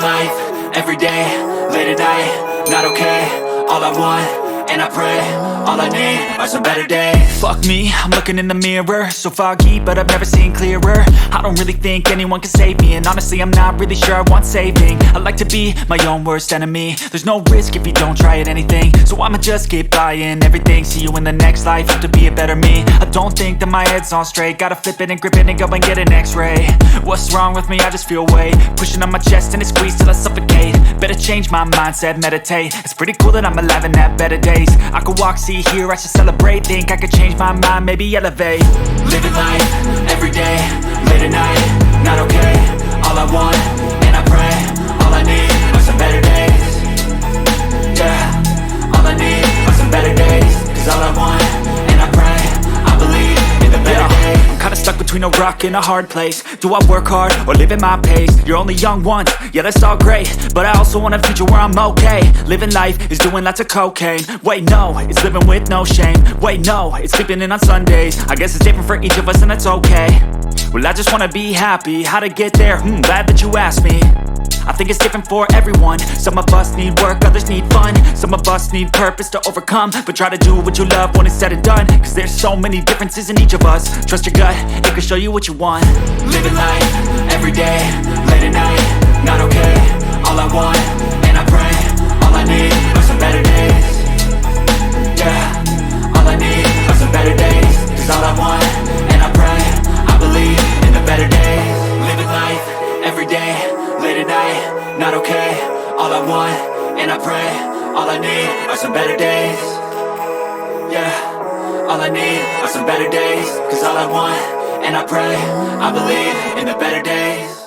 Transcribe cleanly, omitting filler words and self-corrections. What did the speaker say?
life, everyday, late at night, not okay. All I want, and I pray, all I need are some better days. Fuck me, I'm looking in the mirror, so foggy, but I've never seen clearer. I don't really think anyone can save me, and honestly I'm not really sure I want saving. I like to be my own worst enemy. There's no risk if you don't try at anything, so I'ma just keep buying everything. See you in the next life, have to be a better me. I don't think that my head's on straight, gotta flip it and grip it and go and get an x-ray. What's wrong with me? I just feel weight pushing on my chest and it squeezes till I suffocate. Better change my mindset, meditate. It's pretty cool that I'm alive and have better days. I could walk, see, hear, I should celebrate. Think I could change my mind, maybe elevate. Living life, everyday, late at night, not okay. All I want, and I pray, all I need are some better days. Yeah, all I need are some better days. Cause all I want, and I pray, I believe in the better days. I'm kinda stuck between a rock and a hard place. Do I work hard or live at my pace? You're only young once, yeah that's all great, but I also want a future where I'm okay. Living life is doing lots of cocaine. Wait no, it's living with no shame. Wait no, it's sleeping in on Sundays. I guess it's different for each of us and that's okay. Well I just wanna be happy, how to get there? Glad that you asked me. I think it's different for everyone. Some of us need work, others need fun. Some of us need purpose to overcome. But try to do what you love when it's said and done, cause there's so many differences in each of us. Trust your gut, it can show you what you want. Living life, everyday, late at night, not okay. All I want, and I pray, all I need are some better days. Yeah, all I need are some better days. Cause all I want, and I pray, I believe in the better days. Living life, everyday, late at night, not okay. All I want, and I pray, all I need are some better days. Yeah, all I need are some better days. Cause all I want, and I pray, I believe in the better days.